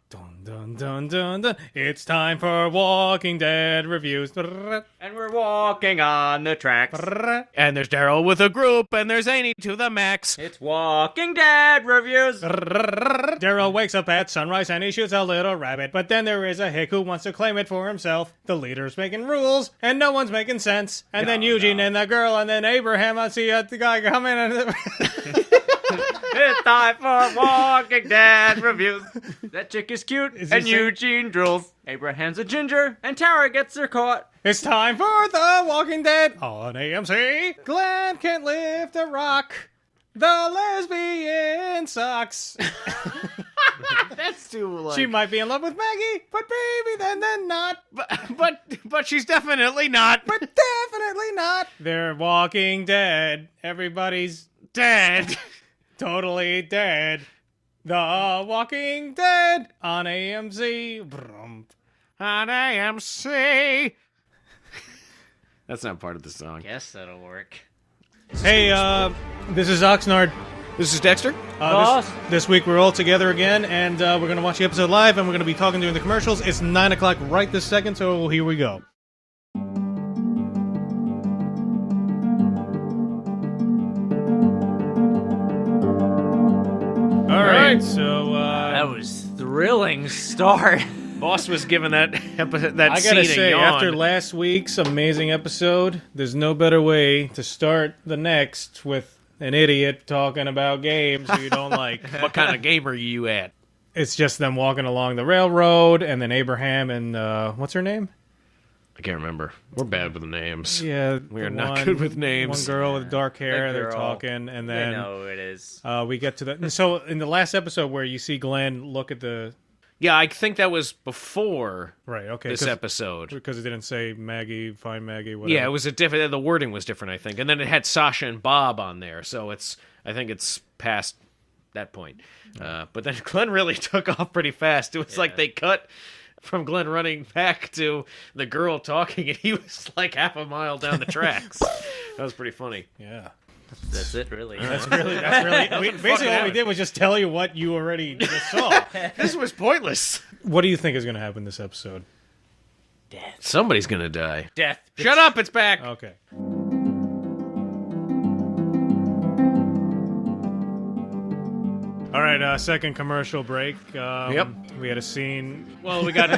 Dun, dun, dun, dun, dun. It's time for Walking Dead reviews. And we're walking on the tracks. And there's Daryl with a group, and there's Amy to the max. It's Walking Dead reviews. Daryl wakes up at sunrise and he shoots a little rabbit. But then there is a hick who wants to claim it for himself. The leader's making rules, and no one's making sense. And then Eugene and the girl, and then Abraham. I see the guy come in and... It's time for Walking Dead reviews. That chick is cute, and Eugene drools. Abraham's a ginger, and Tara gets her caught. It's time for The Walking Dead on AMC. Glenn can't lift a rock. The lesbian sucks. That's too like... She might be in love with Maggie, but baby, then not. But she's definitely not. But definitely not. They're Walking Dead. Everybody's Dead. totally dead. The Walking Dead on AMC. Brum. On AMC. That's not part of the song. Guess that'll work. Hey, this is Oxnard. This is Dexter. This week we're all together again, and we're going to watch the episode live, and we're going to be talking during the commercials. It's 9 o'clock right this second, so here we go. All right, so That was thrilling start. Boss was given that episode, I gotta scene say, a yawn. after last week's amazing episode, there's no better way to start the next with an idiot talking about games you don't like. What kind of game are you at? It's just them walking along the railroad, and then Abraham and what's her name? I can't remember. We're bad with the names. Yeah, We are not good with names. One girl with dark hair. They're girl. talking, and then I know who it is. we get to the. So in the last episode where you see Glenn look at the Yeah, I think that was before this episode. because it didn't say Maggie, find Maggie. Whatever. Yeah, it was a different. The wording was different, I think, and then it had Sasha and Bob on there, so I think it's past that point. But then Glenn really took off pretty fast. It was like they cut from Glenn running back to the girl talking, and he was like half a mile down the tracks. That was pretty funny. Yeah. That's it, really. That's really. Basically, what we did was just tell you what you already just saw. This was pointless. What do you think is going to happen this episode? Death. Somebody's gonna die. Death. Shut up! It's back. Okay. All right, second commercial break. Yep. We had a scene. Well, we got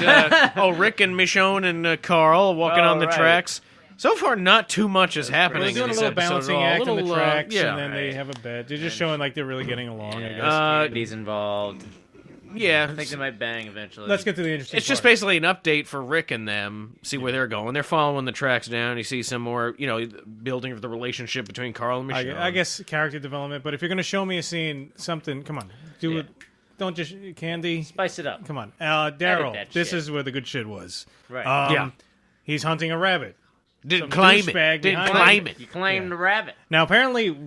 Rick and Michonne and Carl walking on the right. tracks. So far, not too much is happening. They're doing in a this little episode balancing at all. act on the tracks, yeah. and then they have a bed. They're just showing like they're really getting along, I guess. Candy's involved. Yeah. I think they might bang eventually. Let's get to the interesting It's just part. basically an update for Rick and them, see where they're going. They're following the tracks down. You see some more, building of the relationship between Carl and Michonne. I guess character development, but if you're going to show me a scene, something, come on. Do it. Don't just, Candy. Spice it up. Come on. Daryl, that this shit. is where the good shit was. Right. Yeah. He's hunting a rabbit. Didn't Some claim douchebag it. Didn't behind claim it. You claimed the rabbit. Now, apparently,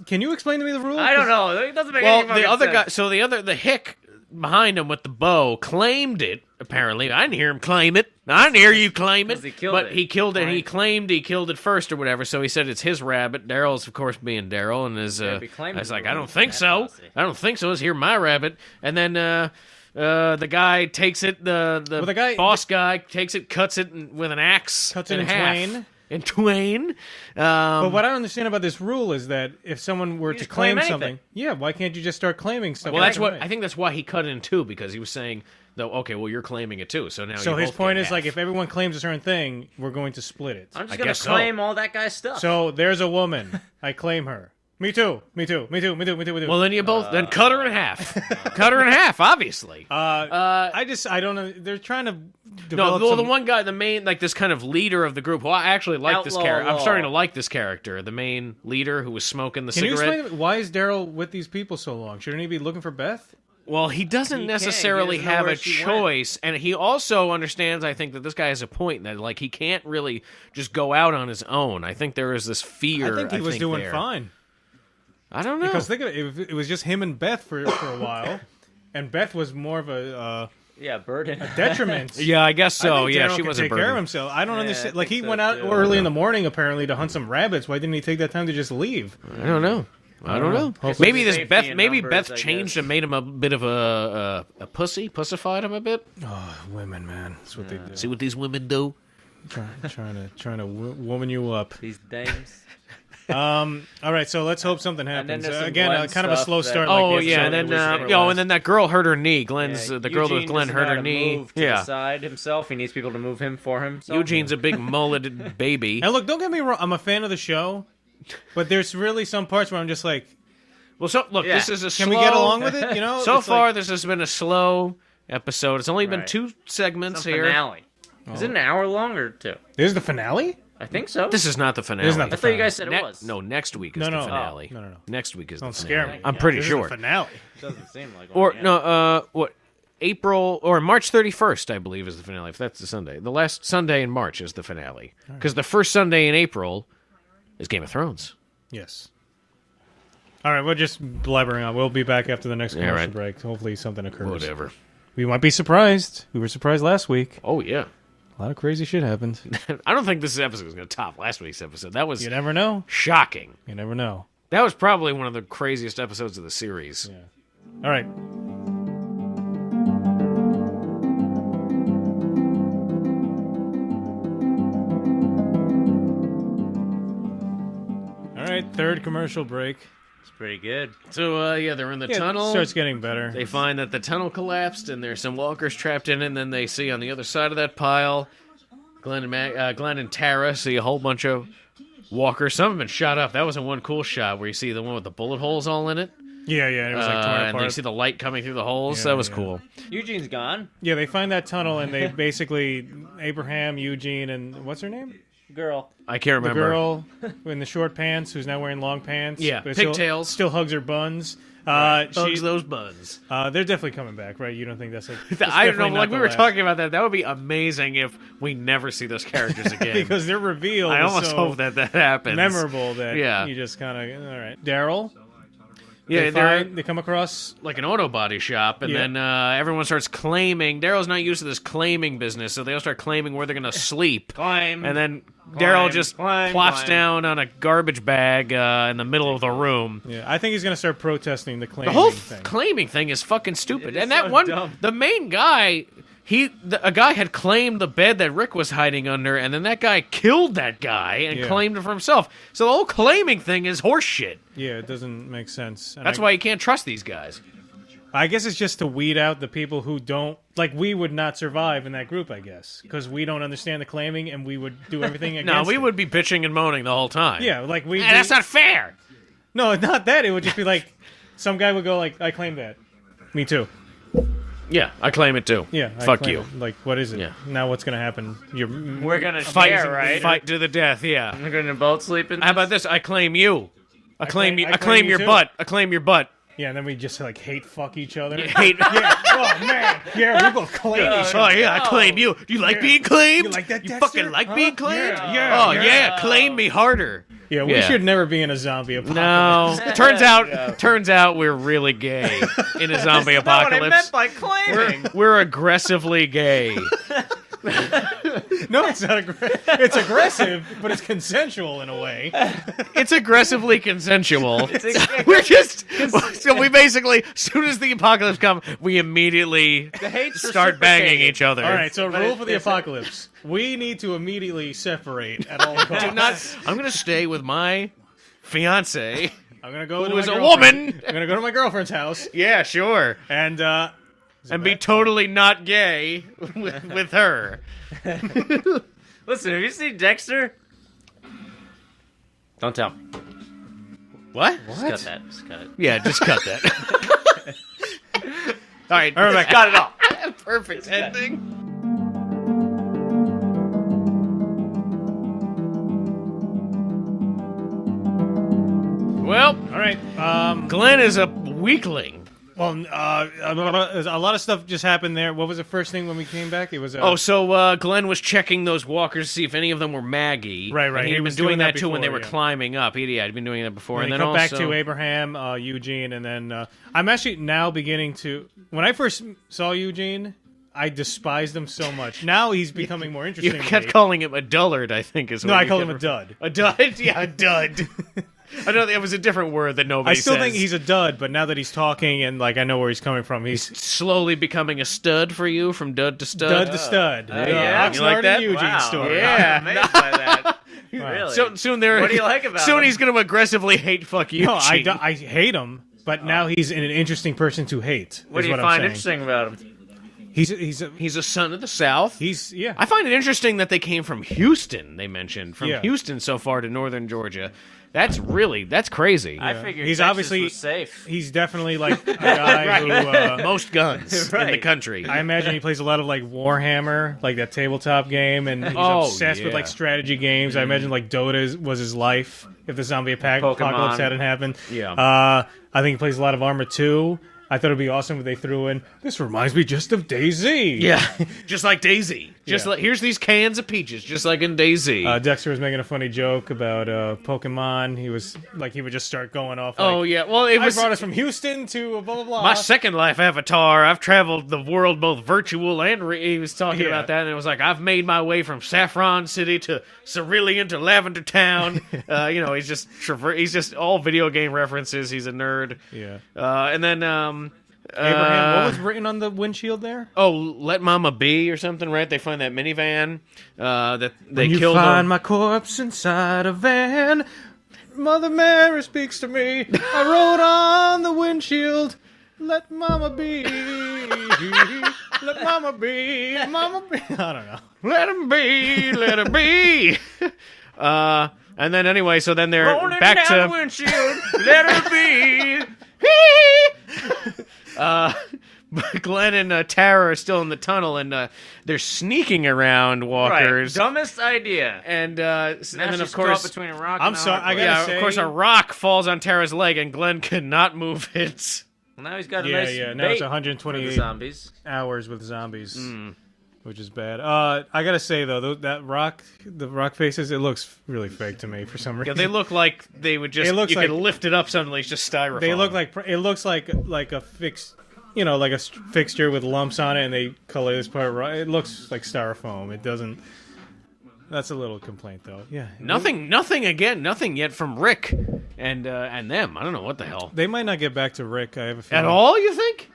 can you explain to me the rules? I don't know. It doesn't make Well, any fucking the other sense. guy, so the hick behind him with the bow claimed it, apparently. I didn't hear him claim it. I didn't hear you claim it. 'Cause he killed but it. he killed it, and he Right. claimed he killed it first or whatever, so he said it's his rabbit. Daryl's, of course, being Daryl, and I was like, I don't think so. I don't think so. It's here, my rabbit. And then the guy takes it, the boss guy takes it, cuts it with an axe. Cuts it in half. twain. In twain. But what I don't understand about this rule is that if someone were to just claim claim something, why can't you just start claiming stuff? Well, right that's what away? I think. That's why he cut it in two, because he was saying, "Though, okay, well, you're claiming it too, so now." So you his both point get is half. like, if everyone claims a certain thing, we're going to split it. I'm I just going guess to so. claim all that guy's stuff. So there's a woman. I claim her. Me too. Me too. Me too. Me too. Me too. Me too. Well, then you both then cut her in half. Cut her in half, obviously. I don't know. They're trying to develop the some... one guy, the main, like this kind of leader of the group. Well, I actually like this Outlaw character. I'm law. starting to like this character, the main leader who was smoking the Can you cigarette. explain to me, why is Daryl with these people so long? Shouldn't he be looking for Beth? Well, he doesn't He necessarily can't. He doesn't know have where a she choice, and he also understands, I think, that this guy has a point, that like he can't really just go out on his own. I think there is this fear. I think he was doing there. fine. I don't know. Because think of it was just him and Beth for a while, and Beth was more of a burden. detriment. Yeah, I guess so. I think Yeah, Daryl she can was a take care of burden. himself. I don't Yeah, understand. I Like think he so, went out too. early in the morning apparently to hunt some rabbits. Why didn't he take that time to just leave? I don't know. I don't know. Hopefully Maybe this safety Beth. in Maybe numbers, Beth I changed guess. and made him a bit of a pussy, pussified him a bit. Oh, women, man, that's what they do. See what these women do. Trying to woman you up. These dames. All right, so let's hope something And then happens. there's some Again, Glenn kind of a stuff slow that- start. Oh like the yeah, episode and then we said it and was. then that girl hurt her knee. Glenn's the girl Eugene with Glenn doesn't hurt know her how to knee. move to the side himself. He needs people to move him for him. Eugene's a big mulleted baby. And look, don't get me wrong. I'm a fan of the show, but there's really some parts where I'm just like, Well, so look, Yeah. this is a can slow. we get along with it? You know. So It's far, like, this has been a slow episode. It's only been Right. 2 segments Some here. finale. Is it an hour long or 2? this is the finale. I think so. This is not the finale. This is not I the thought you guys said Ne- it was. No, next week is No, the no. finale. Oh, no. Next week is Don't the scare finale. me. I'm pretty This sure. is the finale. It doesn't seem like Or one. no, what? April or March 31st, I believe, is the finale. If that's the Sunday, the last Sunday in March is the finale. Because the first Sunday in April is Game of Thrones. Yes. All right, we're just blabbering on. We'll be back after the next commercial right. break. Hopefully, something occurs. Whatever. We might be surprised. We were surprised last week. Oh yeah. A lot of crazy shit happened. I don't think this episode is going to top last week's episode. That was You never know. shocking. You never know. That was probably one of the craziest episodes of the series. All right. All right, third commercial break. It's pretty good. So yeah, they're in the Yeah, tunnel. It starts getting better. They find that the tunnel collapsed and there's some walkers trapped in it, and then they see on the other side of that pile, Glenn and Tara see a whole bunch of walkers. Some have been shot up. That wasn't one cool shot where you see the one with the bullet holes all in it. Yeah, it was like torn and apart. you see the light coming through the holes. Yeah, That was yeah. cool. Eugene's gone. Yeah, they find that tunnel and they basically Abraham, Eugene, and what's her name? Girl. I can't The remember. girl in the short pants who's now wearing long pants. Yeah, but pigtails. Still hugs her buns. Hugs those buns. They're definitely coming back, right? You don't think that's like? I don't know. Like we were talking about that. That would be amazing if we never see those characters again. because their reveal. I was almost so hope that happens. memorable that Yeah. you just kind of all right. Daryl. Yeah, They come across. like an auto body shop, and Yeah. then everyone starts claiming. Daryl's not used to this claiming business, so they all start claiming where they're going to sleep. Climb. And then Daryl just climb, plops climb. down on a garbage bag in the middle of the room. Yeah, I think he's gonna start protesting the The claiming whole thing. claiming thing is fucking stupid. It is And that so one, dumb. the main guy, a guy had claimed the bed that Rick was hiding under, and then that guy killed that guy and Yeah. claimed it for himself. So the whole claiming thing is horseshit. Yeah, it doesn't make sense. And That's why you can't trust these guys. I guess it's just to weed out the people who don't like. We would not survive in that group, I guess, because we don't understand the claiming, and we would do everything against. No, we it. would be bitching and moaning the whole time. Yeah, like we. And that's not fair. No, not that. It would just be like some guy would go like, "I claim that." Me too. Yeah, I claim it too. Yeah. I Fuck claim you. it. Like, what is it? Yeah. Now what's gonna happen? You're We're gonna Fight, share, right? fight to the death. Yeah. We're gonna both sleep in. How about this? I claim you. I claim you. I I claim claim you your too. butt. I claim your butt. Yeah, and then we just like hate fuck each other. Hate. Yeah. Oh man. Yeah, we both claim each Oh other. yeah, I claim you. Do you like being claimed? You like that, You Dexter? fucking like Huh? being claimed? Yeah. Oh yeah, claim me harder. Yeah, we Yeah. should never be in a zombie apocalypse. No. turns out we're really gay in a zombie That's not what I apocalypse. meant by claiming. We're aggressively gay. No, it's not it's aggressive, but it's consensual in a way. It's aggressively consensual. We're just so we basically, as soon as the apocalypse comes, we immediately The hate's start banging reciprocated. each other. All right, so But rule for the it's- apocalypse. We need to immediately separate at all costs. Do not. I'm gonna stay with my fiance, I'm going to go who to is my a girlfriend. woman. I'm going to go to my girlfriend's house Yeah, sure. and And be totally not gay with her. Listen, have you seen Dexter? Don't tell. What? Just cut that. Just cut it. Yeah, just cut that. All right, Rebecca. Got it all. perfect ending. Well, all right. Glenn is a weakling. Well, a lot of stuff just happened there. What was the first thing when we came back? It was So Glenn was checking those walkers to see if any of them were Maggie. Right. And He he'd been was doing doing that that too when they before, were yeah. climbing up. He'd been doing that before. And And then then come also, back to Abraham, Eugene, and then I'm actually now beginning to. When I first saw Eugene, I despised him so much. Now he's becoming more interesting. You to kept me. calling him a dullard, I think is what No, I you call him kept a dud. A dud? Yeah, a dud. I know it was a different word that nobody I still says. think he's a dud, but now that he's talking and like I know where he's coming from, he's slowly becoming a stud for you from dud to stud. dud to stud. yeah. Oxnard You like that? and Eugene Wow. story. Yeah. I'm amazed by that. Wow. Really? Soon there. What do you like about Soon him? he's going to aggressively hate fuck you. No, I hate him, but now he's an interesting person to hate. What is do you I'm find saying. interesting about him? He's a son of the South. yeah. I find it interesting that they came from Houston. They mentioned from Yeah. Houston so far to northern Georgia. That's crazy. I figured He's Texas obviously was safe. He's definitely like a guy who. Most guns in the Right. country. I imagine he plays a lot of like Warhammer, like that tabletop game, and he's Oh, obsessed with yeah. like strategy games. I imagine like Dota was his life if the zombie apocalypse Pokemon. hadn't happened. Yeah. I think he plays a lot of Arma 2. I thought it'd be awesome if they threw in. This reminds me just of DayZ. Yeah, just like Daisy. Just Yeah. like here's these cans of peaches, just like in Daisy. Dexter was making a funny joke about Pokemon. He was like, he would just start going off. Like, oh yeah, well it I was brought us from Houston to blah blah blah. my Second Life avatar. I've traveled the world both virtual and he was talking Yeah. about that, and it was like I've made my way from Saffron City to Cerulean to Lavender Town. He's just he's just all video game references. He's a nerd. Yeah. And then Abraham, what was written on the windshield there? Oh, let Mama be or something, right? They find that minivan that they You killed. find my corpse inside a van. Mother Mary speaks to me. I wrote on the windshield. Let Mama be. Let Mama be. Mama be. I don't know. Let him be, let him be. And then anyway, so then they're Rolling back down the to windshield. Let her be. but Glenn and Tara are still in the tunnel, and they're sneaking around Right. walkers. Dumbest idea. And Now then she's of caught course, between a rock I'm and a sorry, hard I place. gotta yeah, say- of course, a rock falls on Tara's leg, and Glenn cannot move it. Now he's got a Yeah, nice yeah. Now bait it's for the 128 zombies. hours with zombies, which is bad. I gotta say though, the rock faces, it looks really fake to me for some reason. Yeah, they look like they would just. It looks you like- could lift it up suddenly. It's just styrofoam. They look like like a fixed, like a fixture with lumps on it, and they color this part right. It looks like styrofoam. It doesn't. That's a little complaint, though. Yeah. nothing yet from Rick and them. I don't know what the hell They might not get back to Rick. I have a feeling. at all. You think?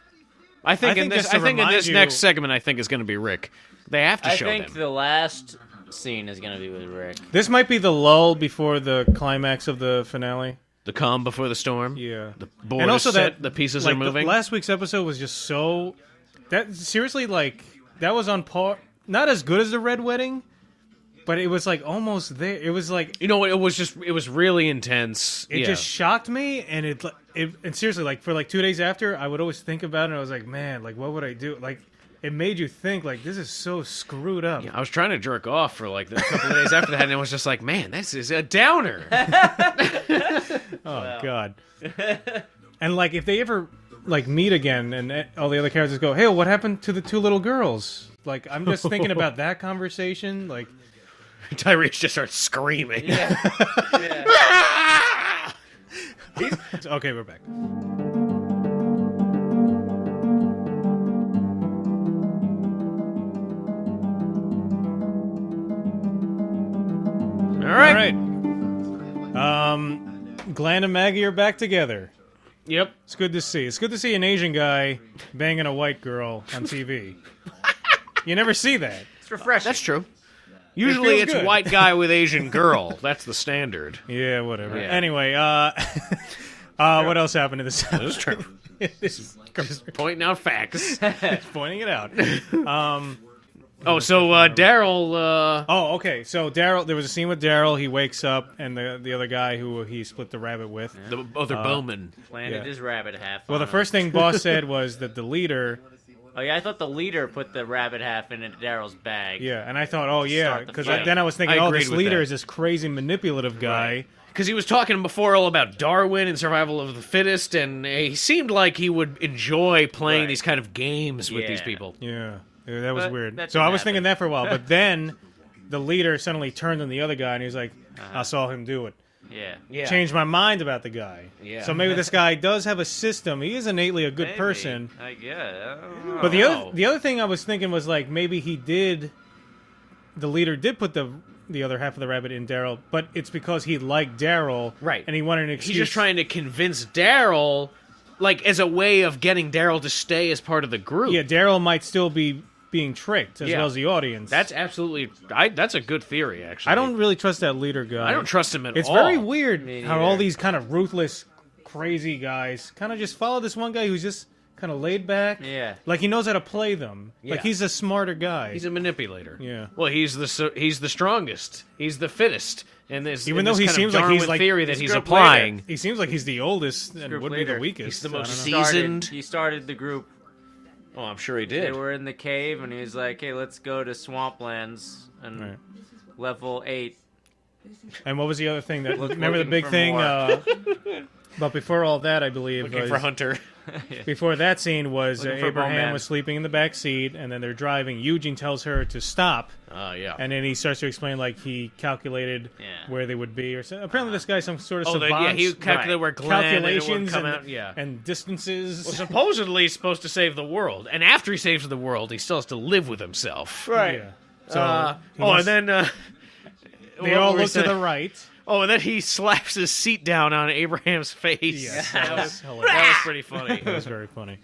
I think in think this. just to I think in remind this you- next segment, I think is going to be Rick. They have to I show think them. the last scene is going to be with Rick. This might be the lull before the climax of the finale. The calm before the storm. Yeah. The board And is also set, that the pieces like, are moving. Last week's episode was just so. That seriously, like that was on par. Not as good as the Red Wedding, but it was like almost there. It was like You know, it was really intense. it just shocked me, and and seriously, like for like 2 days after, I would always think about it. And I was like, man, like what would I do? Like it made you think, like this is so screwed up. I was trying to jerk off for like a couple of days after that, and I was just like, man, this is a downer. Oh God. And like if they ever like meet again, and all the other characters go, hey, what happened to the two little girls? Like I'm just thinking about that conversation. Like Tyrese just starts screaming. Yeah. okay, we're back. All right. All right. Glenn and Maggie are back together. Yep. It's good to see. It's good to see an Asian guy banging a white girl on TV. You never see that. It's refreshing. That's true. Usually feels it's good. white guy with Asian girl. That's the standard. Yeah, whatever. Yeah. Anyway, what else happened in this episode? That's true. This is Pointing out facts. pointing it out. Oh, so Daryl. Oh, okay. So Daryl, there was a scene with Daryl. He wakes up, and the other guy who he split the rabbit with. The other Bowman. Planted Yeah. his rabbit half. Well, the on him. first thing Boss said was that the leader. Oh yeah, I thought the leader put the rabbit half in Daryl's bag. Yeah, and I thought, oh yeah, Start the because fight. then I was thinking, I oh, agreed this with leader that. is this crazy manipulative guy. Because he was talking before all about Darwin and survival of the fittest, and he seemed like he would enjoy playing Right. these kind of games with these Yeah. people. Yeah, that was But weird. that So I didn't was thinking happen. that for a while, but then the leader suddenly turned on the other guy, and he was like, Uh-huh. I saw him do it. Yeah. changed my mind about the guy. Yeah. So maybe this guy does have a system. He is innately a good Maybe. person. I guess. I don't know. But the other thing I was thinking was like maybe the leader did put the other half of the rabbit in Daryl, but it's because he liked Daryl, Right. And he wanted an excuse. He's just trying to convince Daryl, like, as a way of getting Daryl to stay as part of the group. Yeah, Daryl might still be being tricked as well as the audience. That's absolutely... that's a good theory, actually. I don't really trust that leader guy. I don't trust him at all. It's very weird Me how neither. all these kind of ruthless, crazy guys kind of just follow this one guy who's just kind of laid back. Yeah. Like he knows how to play them. Yeah. Like he's a smarter guy. He's a manipulator. Yeah. Well, he's the strongest. He's the fittest. And this, Even in though this he kind of seems like he's Darwin like- theory that he's he's group applying. leader. He seems like he's the oldest and Group would be the leader. weakest. He's the I don't most know. seasoned. He started the group. Oh, I'm sure he They did. were in the cave, and he was like, "Hey, let's go to Swamplands and Right. level 8." And what was the other thing that? Look- Remember the looking big for thing? more. But before all that, I believe Looking was, for Hunter. before that scene was Looking for Abraham Bowman. was sleeping in the back seat, and then they're driving. Eugene tells her to stop, Oh, yeah. and then he starts to explain like he calculated Yeah. where they would be, or so. Apparently this guy's some sort of Oh, savant. yeah, he calculated where Glenn and it would calculations come and, out. Yeah. and distances. Well, supposedly he's supposed to save the world, and after he saves the world, he still has to live with himself. Yeah. So he wants- and then they what all were we look to the saying? right. Oh, and then he slaps his seat down on Abraham's face. Yes, that was hilarious. That was pretty funny. That was very funny.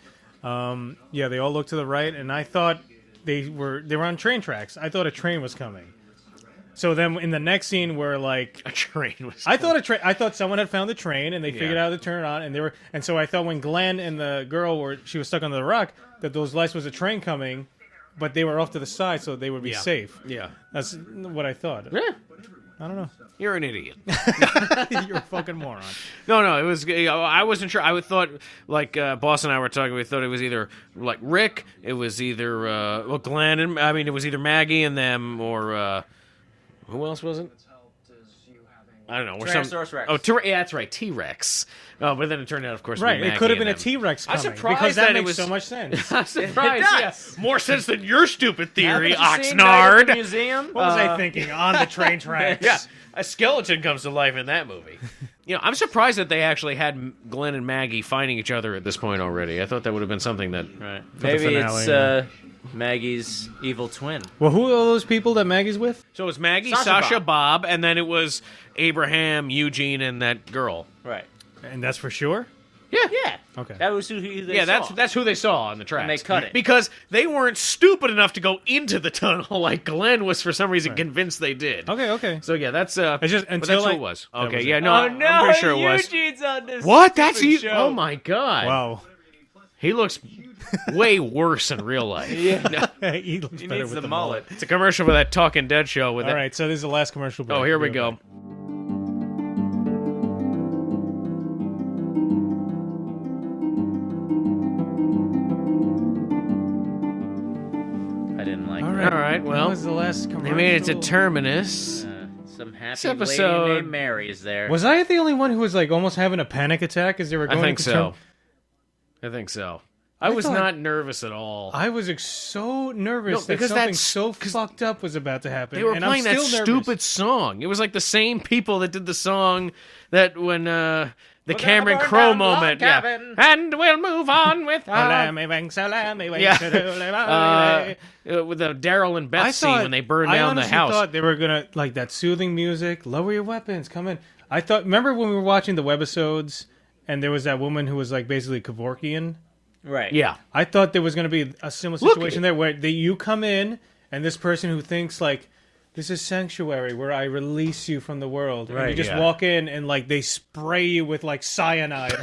Yeah, they all looked to the right, and I thought they were on train tracks. I thought a train was coming. So then in the next scene where like A train was. I thought someone had found the train and they figured out how to turn it on, and so I thought when Glenn and the girl she was stuck under the rock that those lights was a train coming, but they were off to the side so they would be safe. Yeah. That's what I thought. Yeah. I don't know. You're an idiot. You're a fucking moron. No, it was. I wasn't sure. I thought, like Boss and I were talking. We thought it was either like Rick. It was either Glenn and it was either Maggie and them, or who else was it? I don't know. Or Tyrannosaurus Rex. Oh, yeah, that's right, T-Rex. Oh, but then it turned out, of course, Right, to be it Maggie could have been and a them. T-Rex I'm coming surprised because that that it makes was so much sense. I'm surprised. It Yeah, does. more sense than your stupid theory, Haven't you seen Night at the Oxnard. Museum? What was I thinking? On the train tracks. Yeah, a skeleton comes to life in that movie. I'm surprised that they actually had Glenn and Maggie finding each other at this point already. I thought that would have been something that. Right. the Maybe finale, it's yeah. Maggie's evil twin. Well, who are all those people that Maggie's with? So it was Maggie, Sasha, Sasha, Bob, and then it was Abraham, Eugene, and that girl. Right. And that's for sure? Yeah. Okay. That was who they Yeah, saw. that's who they saw on the tracks. And they cut it. because they weren't stupid enough to go into the tunnel like Glenn was for some reason convinced they did. Okay. So yeah, that's It's just but until that's who I- it was. that Okay, was yeah, it. no, Oh no! I'm pretty sure it was. Eugene's on this. What? That's stupid you? show. Oh my god! Wow. He looks way worse in real life. Yeah. He looks He better needs with the mullet. It's a commercial for that Talking Dead show with All that. right, so this is the last commercial break. Oh, here we Be go. right back. I didn't like All it. right. All right, well, That was the last commercial. they made it to Terminus. Some happy This episode- lady named Mary is there. Was I the only one who was like almost having a panic attack as they were going I think to so. I think so. I was thought- not nervous at all. I was so nervous No, that because something that's- so fucked up was about to happen. They were and playing I'm that still nervous. stupid song. It was like the same people that did the song that when the Cameron burn Crowe down log moment. cabin. Yeah. And we'll move on with Salami, bang, salami, bang, Yeah. salami. with the Daryl and Beth I scene thought when they burned I down the honestly house. thought they were gonna like that soothing music. Lower your weapons, come in. I thought. Remember when we were watching the webisodes, and there was that woman who was like basically Kevorkian. Right. Yeah. I thought there was going to be a similar Look, situation there where you come in and this person who thinks like this is sanctuary where I release you from the world. And you Right, just yeah. walk in and like they spray you with like cyanide.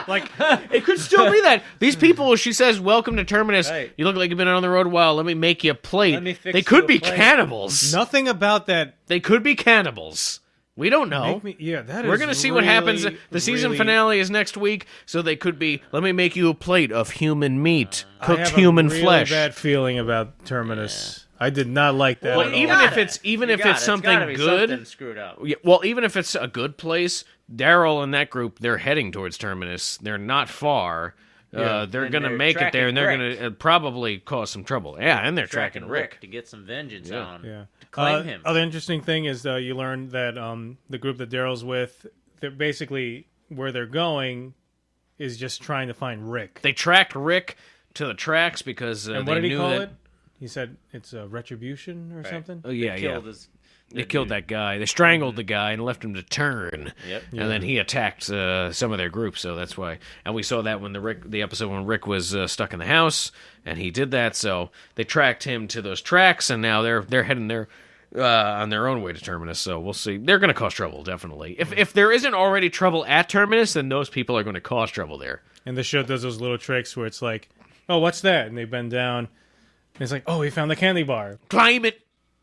like It could still be that. These people, she says, welcome to Terminus. Right. You look like you've been on the road a while. Let me make you a plate. Let me fix They you could a be plate. cannibals. nothing about that. They could be cannibals. We don't know. Make me, yeah, that We're is going to see what happens. really, The season really- finale is next week, so they could be, let me make you a plate of human meat, I cooked have human a really flesh. bad feeling about Terminus. I did not like that. Well, at even all. if it's something gotta be good, something screwed up. Yeah, well, even if it's a good place, Daryl and that group, they're heading towards Terminus. They're not far. they're And going to they're make it there, and they're tracking going to probably cause some trouble. Yeah, and they're tracking Rick. to get some vengeance Yeah. on. Yeah. To claim him. Other interesting thing is you learn that the group that Daryl's with, they're basically where they're going is just trying to find Rick. They tracked Rick to the tracks because and they what did he knew call that... it? He said it's a retribution or something. Oh, yeah, yeah. They killed dude. that guy. They strangled the guy and left him to turn. Yep. And then he attacked some of their group, so that's why. And we saw that when the episode when Rick was stuck in the house, and he did that. So they tracked him to those tracks, and now they're heading there on their own way to Terminus. So we'll see. They're going to cause trouble, definitely. If there isn't already trouble at Terminus, then those people are going to cause trouble there. And the show does those little tricks where it's like, oh, what's that? And they bend down. And it's like, oh, he found the candy bar. Climb it.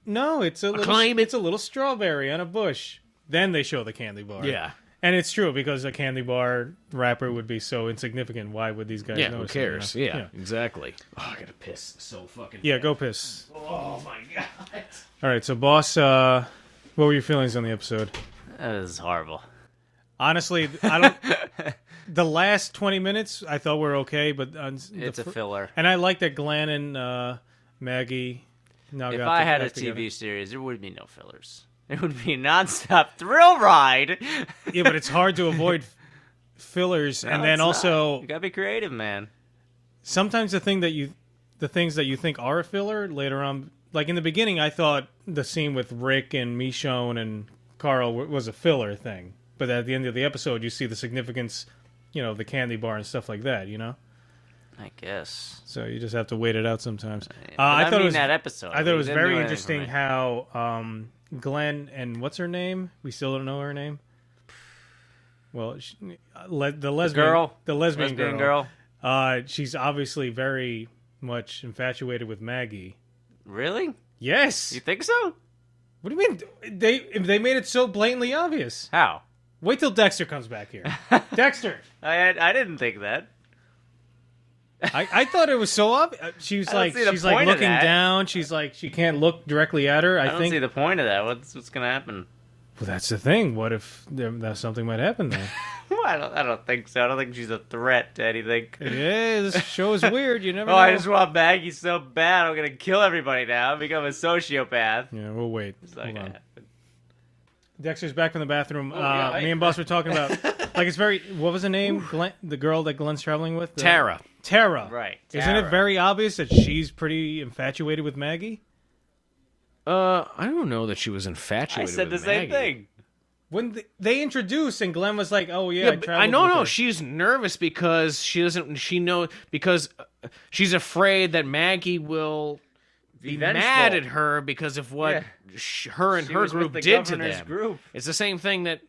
No, it's a little strawberry on a bush. Then they show the candy bar. Yeah. And it's true, because a candy bar wrapper would be so insignificant. Why would these guys Yeah, who notice cares? it, you know? Yeah, exactly. Oh, I gotta piss so fucking Yeah, go piss. Oh, my God. All right, so boss, what were your feelings on the episode? That was horrible. Honestly, I don't. The last 20 minutes I thought were okay, but It's a filler. And I like that Glenn and Maggie. Now If I had a TV series, there would be no fillers. It would be a nonstop thrill ride. Yeah, but it's hard to avoid fillers, and then it's also not. You gotta be creative, man. sometimes the things that you think are a filler later on, like in the beginning, I thought the scene with Rick and Michonne and Carl was a filler thing, but at the end of the episode, you see the significance, the candy bar and stuff like that, I guess. So you just have to wait it out sometimes. But I thought it was that episode. I thought it was We didn't do very anything interesting from it. how Glenn and what's her name? We still don't know her name. Well, the lesbian, the lesbian girl. She's obviously very much infatuated with Maggie. Really? Yes. You think so? What do you mean? They made it so blatantly obvious. How? Wait till Dexter comes back here. Dexter. I didn't think that. I thought it was so obvious. She's I don't see the she's point like of looking that. down. She's like she can't look directly at her. I I don't think. see the point of that. What's gonna happen? Well, that's the thing. What if that something might happen there? Well, I don't think so. I don't think she's a threat to anything. Yeah, this show is weird. You never Oh, know. I just want Maggie so bad. I'm gonna kill everybody now. Become a sociopath. Yeah, we'll wait. It's not Hold gonna on. happen. Dexter's back from the bathroom. yeah, Me and Boss were talking about like it's very. What was the name? Glenn, the girl that Glenn's traveling with. Tara. Tara. Right. Isn't it Tara. very obvious that she's pretty infatuated with Maggie? I don't know that she was I infatuated said the with same Maggie. thing. When they introduced and Glenn was like, "Oh yeah, Yeah, I but traveled I know. with No, her." she's nervous because because she's afraid that Maggie will be vengeful. mad at her because of what Yeah. her and She her was with group the did to governor's them. group. It's the same thing that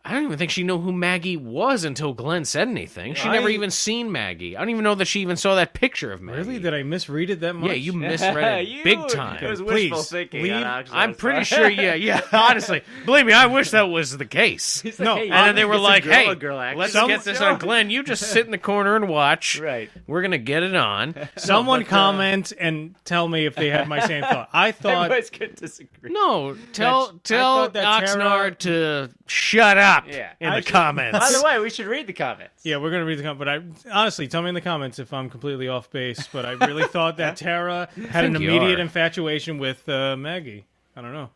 I don't even think she knew who Maggie was until Glenn said anything. She I- never even seen Maggie. I don't even know that she even saw that picture of Maggie. Really? Did I misread it that much? Yeah, you misread it You- big time. It was Please, wishful thinking. leave- on Oxnard's I'm pretty part. sure. Yeah. Honestly, believe me, I wish that was the case. He's No, hey, And then they were it's a like, girl, "Hey, a girl action let's show." get this on Glenn. You just sit in the corner and watch. Right. We're gonna get it on." Someone but, comment and tell me if they had my same thought. I thought Everybody's gonna disagree. No, tell I thought that Oxnard to shut up Yeah. in I the should- comments. By the way, we should read the comments. Yeah, we're gonna read the comment, but honestly, tell me in the comments if I'm completely off base. But I really thought that Tara had an think you immediate are. infatuation with Maggie. I don't know.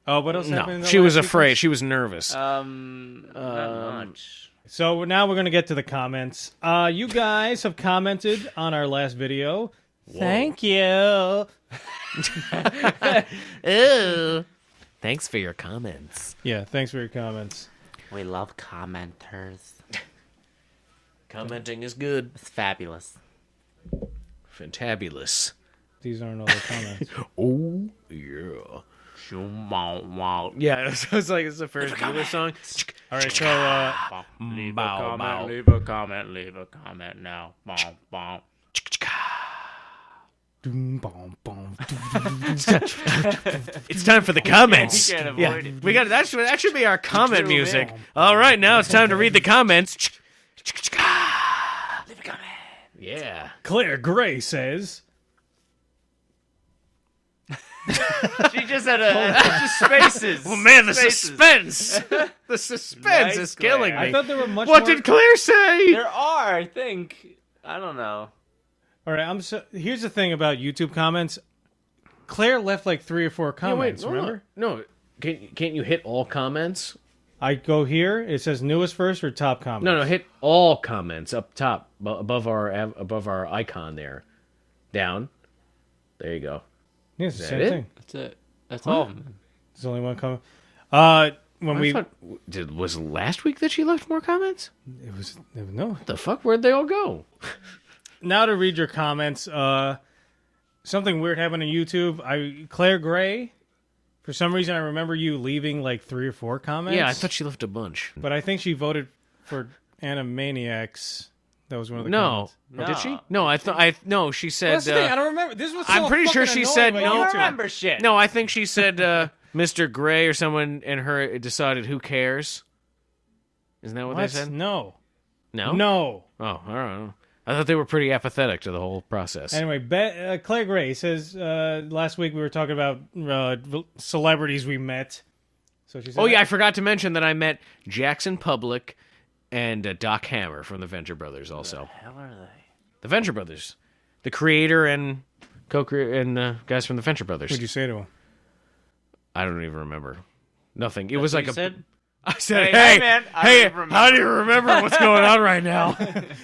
Oh, what else happened? No, in the she was last afraid. sequence? She was nervous. Not much. So now we're gonna get to the comments. You guys have commented on our last video. Thank you. Ew. Thanks for your comments. Yeah, thanks for your comments. We love commenters. Commenting is good. It's fabulous. Fantabulous. These aren't all the comments. Oh yeah. Wow. Yeah, so it's like it's the first Bueller song. All right, so Leave a Bow, comment, bow. leave a comment, leave a comment now. Bow, bow. It's time for the comments. You can't avoid Yeah, it. we got that. Should be our comment music. All right, now it's time to read the comments. Leave a comment. Yeah. Claire Gray says, She just had a bunch of spaces. Well, man, the Spaces. suspense. The suspense Nice, is killing Claire. me. I thought there were much What more... did Claire say? There are, I think. I don't know. All right, here's the thing about YouTube comments. Claire left like 3 or 4 comments, remember? No, can't you hit all comments? I go here, it says newest first or top comments? No, hit all comments up top, above our icon there. Down. There you go. Yeah, it's the Is same that it? thing. That's it. That's all. There's only one comment. Was it last week that she left more comments? It was no. What the fuck? Where'd they all go? Now to read your comments. Something weird happened on YouTube. Claire Gray. For some reason, I remember you leaving like 3 or 4 comments. Yeah, I thought she left a bunch. But I think she voted for Animaniacs. That was one of the No. comments. Did she? No, no, she said... That's the thing. I don't remember. This was. I'm so pretty sure fucking she annoying said about no. I YouTube. don't remember shit. No, I think she said Mr. Gray or someone and her decided who cares. Isn't that what they said? No. No? No. Oh, I don't know. I thought they were pretty apathetic to the whole process. Anyway, Claire Gray says last week we were talking about celebrities we met. So she said, Oh, yeah, I forgot to mention that I met Jackson Public and Doc Hammer from the Venture Brothers also. What the hell are they? The Venture Brothers. The creator and co-creator and guys from the Venture Brothers. What'd you say to him? I don't even remember. Nothing. It was like You a... said? I said, Hey, hey, man, I hey, don't remember. how do you remember what's going on right now?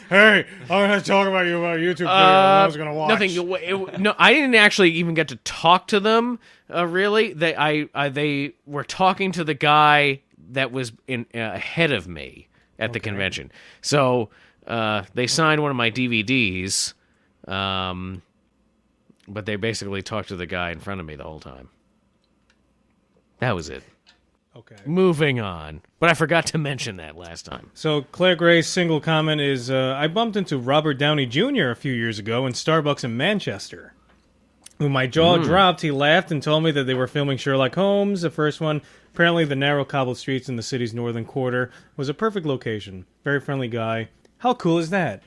Hey, I'm going to talk about you about a YouTube video I was going to watch. Nothing. No, I didn't actually even get to talk to them. Really, they were talking to the guy that was ahead of me at the convention. So they signed one of my DVDs, but they basically talked to the guy in front of me the whole time. That was it. Okay. Moving on. But I forgot to mention that last time. So Claire Gray's single comment is, I bumped into Robert Downey Jr. a few years ago in Starbucks in Manchester. When my jaw dropped, he laughed and told me that they were filming Sherlock Holmes, the first one. Apparently the narrow cobbled streets in the city's northern quarter was a perfect location. Very friendly guy. How cool is that?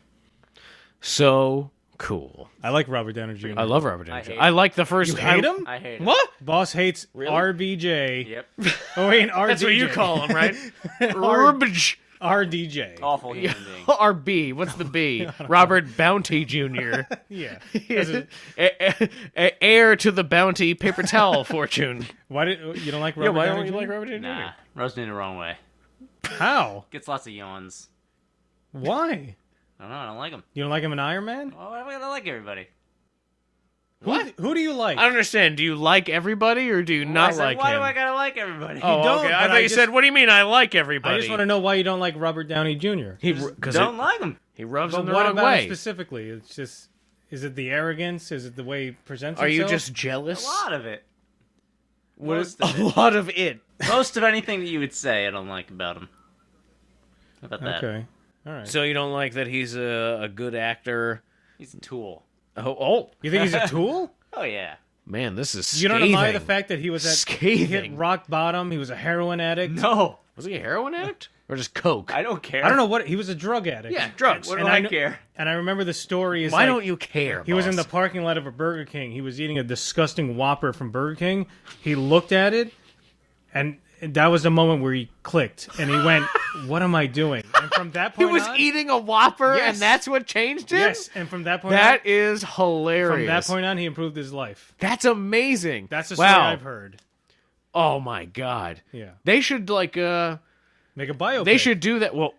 So cool. I like Robert Downey Jr. I love Robert Downey I Jr. hate I like the first... You hate him? I hate it. What? Boss hates Really? RBJ. Yep. Oh, wait, RDJ. That's what you call him, right? RBJ. RDJ. Awful human being. RB. What's the B? Robert Bounty Jr. Yeah. Heir to the Bounty paper towel fortune. Why did you don't like Yeah, Robert why Downey don't you Jr.? like Robert Downey Jr.? Nah, rubs me the wrong way. How? Gets lots of yawns. Why? I don't know. I don't like him. You don't like him in Iron Man? Oh, I like everybody. What? Who do you like? I don't understand. Do you like everybody or do you not I said, like why him? do I gotta like everybody? Oh, don't, okay. I but thought I you just- said, what do you mean I like everybody? I just want to know why you don't like Robert Downey Jr. Because Don't like him. he rubs But in the what wrong about way. him specifically? It's just, is it the arrogance? Is it the way he presents Are you himself? just jealous? A lot of it. What is Most of a it. lot of it? Most of anything that you would say, I don't like about him. How about that? Okay. All right. So you don't like that he's a good actor? He's a tool. Oh, You think he's a tool? Oh, yeah. man, this is You don't scathing. admire the fact that he was he hit Scathing. rock bottom. He was a heroin addict. No. Was he a heroin addict or just coke? I don't care. I don't know what he was a drug addict. Yeah, drugs. What do And I kn- care? And I remember the story is Why like, don't you care? he was in the boss? parking lot of a Burger King. He was eating a disgusting Whopper from Burger King. He looked at it, and that was the moment where he clicked, and he went, "What am I doing?" And from that He point was on, eating a Whopper, Yes. and that's what changed him. yes, and from that point That on, is hilarious. from that point on, he improved his life. That's amazing. That's the story wow. I've heard. Oh my god. Yeah, They should make a biopic. They should do that. Well,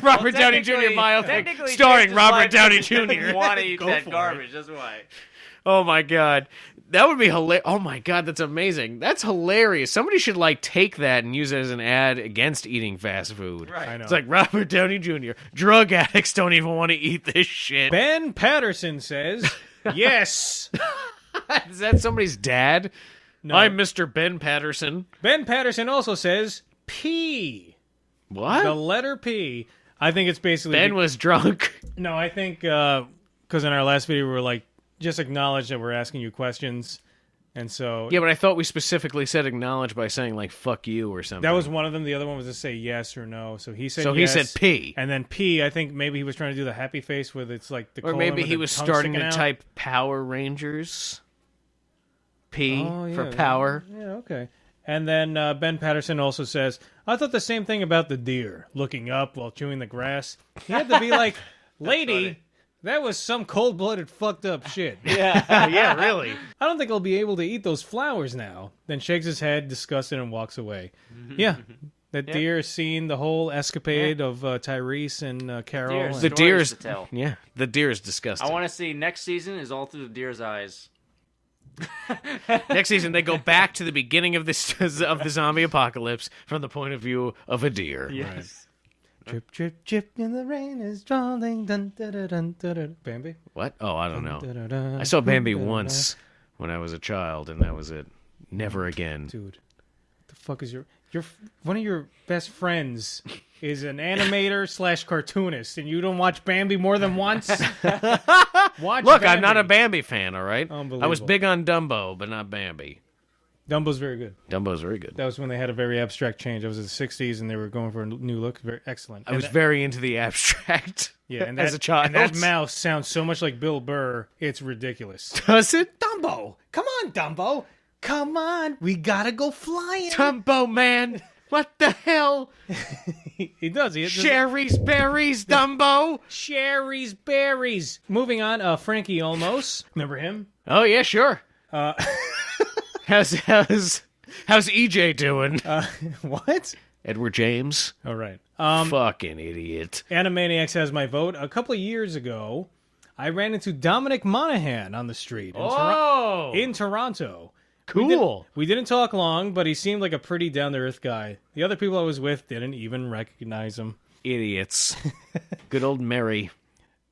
Robert Downey Jr. biopic Technically, starring James' Robert life Downey doesn't Jr. want to eat Go that for garbage. That's why. Oh my god. That would be hilarious. Oh my god, that's amazing. That's hilarious. Somebody should take that and use it as an ad against eating fast food. Right. I know. It's like Robert Downey Jr. Drug addicts don't even want to eat this shit. Ben Patterson says, "Yes." Is that somebody's dad? No. I'm Mr. Ben Patterson. Ben Patterson also says P. What? The letter P. I think it's basically Ben was drunk. No, I think because in our last video we were like, just acknowledge that we're asking you questions, and so Yeah, but I thought we specifically said acknowledge by saying fuck you or something. that was one of them. The other one was to say yes or no. So he said So yes, he said P. and then P. I think maybe he was trying to do the happy face with it's like the Or colon maybe with he the was tongue starting sticking to out. type Power Rangers. P Oh, for yeah. power. Yeah, okay. And then Ben Patterson also says, I thought the same thing about the deer looking up while chewing the grass. He had to be like, lady, funny. that was some cold-blooded fucked up shit. Yeah. Yeah, really. I don't think I'll be able to eat those flowers now. Then shakes his head, disgusted, and walks away. Yeah. That deer has seen the whole escapade of Tyrese and Carol. Deer. and- The Stories deer's to tell. yeah, the deer is disgusting. I want to see next season is all through the deer's eyes. Next season, they go back to the beginning of this of the zombie apocalypse from the point of view of a deer. Yes. Drip, drip, drip, and the rain is falling. Dun, dun, dun, dun, dun, dun. Bambi? What? Oh, I don't know. Dun, dun, dun, I saw Bambi dun, dun, once when I was a child, and that was it. Never again. Dude, what the fuck is your one of your best friends is an animator / cartoonist, and you don't watch Bambi more than once? Watch Look, Bambi. I'm not a Bambi fan, all right? I was Unbelievable. big on Dumbo, but not Bambi. Dumbo's very good. Dumbo's very good. That was when they had a very abstract change. That was in the 60s, and they were going for a new look. Very excellent. I was very into the abstract yeah, and as that- a child. And that mouse sounds so much like Bill Burr, it's ridiculous. Does it? Dumbo! Come on, Dumbo! Come on! We gotta go flying! Dumbo, man! What the hell? He does. He Sherry's berries, Dumbo! Sherry's berries. Moving on, Frankie Olmos. Remember him? Oh, yeah, sure. Uh, How's EJ doing? what? Edward James? All right. Fucking idiot. Animaniacs has my vote. A couple of years ago, I ran into Dominic Monaghan on the street in Toronto. Cool. We didn't talk long, but he seemed like a pretty down-to-earth guy. The other people I was with didn't even recognize him. Idiots. Good old Mary.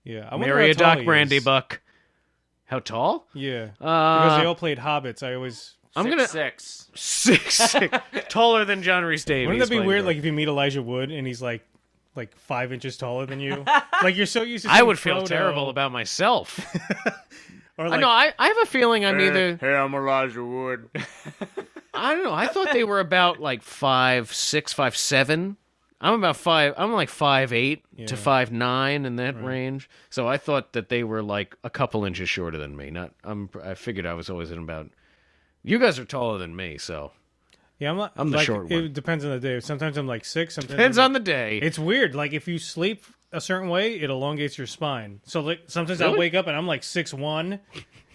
Yeah, I wonder Mary how a tall Doc he Brandy is. Buck. How tall? Yeah, because they all played hobbits. I always. I'm gonna 6'6". 6'6", taller than John Rhys Davies. Wouldn't that be playing weird? Buck. Like if you meet Elijah Wood and he's like 5 inches taller than you. Like you're so used to. I seeing would feel Frodo, terrible about myself. Or I like, know. I have a feeling I'm either. Hey, I'm Elijah Wood. I don't know. I thought they were about like 5'6", 5'7". I'm about 5. I'm like 5'8" to 5'9" in that range. So I thought that they were like a couple inches shorter than me. I figured I was always in about. You guys are taller than me, so Yeah, I'm the like, short one. It depends on the day. Sometimes I'm like 6. Sometimes depends I'm on the day. It's weird. Like if you sleep a certain way, it elongates your spine. So like sometimes I'll Really? wake up and I'm like 6'1".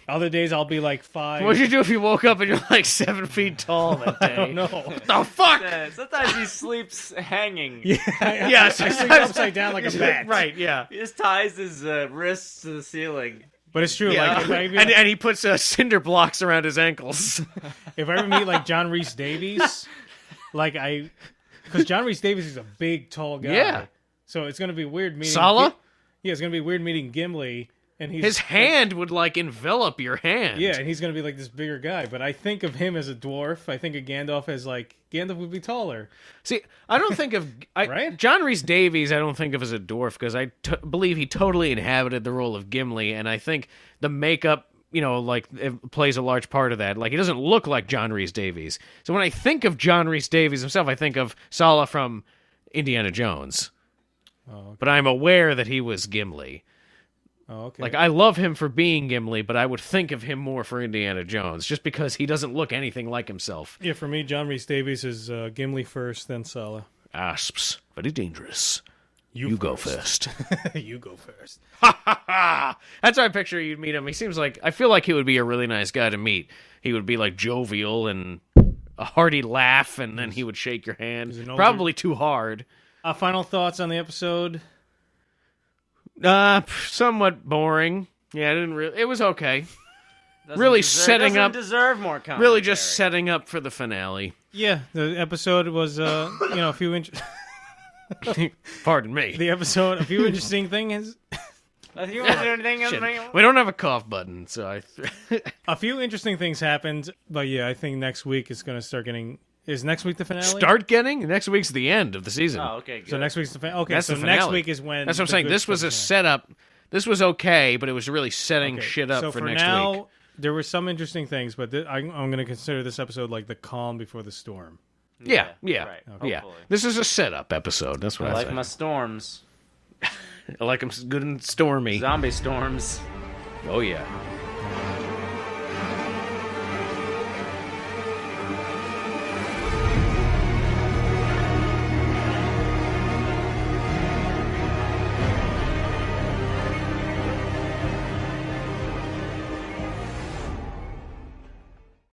Other days I'll be like 5. What'd you do if you woke up and you're like 7 feet tall that day? I don't know. The fuck? Sometimes he sleeps hanging. Yes, I sleep upside down like a bat. Right, yeah. He just ties his wrists to the ceiling. But it's true. Yeah. Like if I, And he puts cinder blocks around his ankles. if I ever meet like John Rhys Davies, because John Rhys Davies is a big, tall guy. Yeah. So it's gonna be weird meeting Sala? Yeah, it's gonna be weird meeting Gimli, and he's His hand would like envelop your hand. Yeah, and he's gonna be like this bigger guy. But I think of him as a dwarf. I think of Gandalf as like Gandalf would be taller. See, I don't think of Right? John Rhys Davies. I don't think of as a dwarf because I believe he totally inhabited the role of Gimli, and I think the makeup, like it plays a large part of that. Like he doesn't look like John Rhys Davies. So when I think of John Rhys Davies himself, I think of Sala from Indiana Jones. Oh, okay. But I'm aware that he was Gimli. Oh, okay. Like I love him for being Gimli, but I would think of him more for Indiana Jones, just because he doesn't look anything like himself. Yeah, for me, John Rhys Davies is Gimli first, then Sala. Asps, very dangerous. You go first. You go first. That's how I picture you'd meet him. He seems like, I feel like he would be a really nice guy to meet. He would be like jovial and a hearty laugh, and then he would shake your hand. an older- Probably too hard. Final thoughts on the episode? Somewhat boring. Yeah, it was okay. Doesn't Really deserve, setting doesn't up- deserve more commentary. Really just setting up for the finale. Yeah, the episode was a few Pardon me. a few interesting things. If you want to do anything else, Shit. man? We don't have a cough button, so A few interesting things happened, but yeah, I think next week is going to start getting. Is next week the finale? start getting. Next week's the end of the season. Oh, okay, good. So next week's the finale. Okay, That's so the next finale. week is when. That's what I'm the saying. good This was a stuff's setup. This was okay, but it was really setting Okay, shit up so for for next now, week. there were some interesting things, but I'm going to consider this episode like the calm before the storm. Yeah. Right. Yeah. Hopefully. This is a setup episode. That's what I I like think. my storms. I like them good and stormy. Zombie storms. Oh yeah.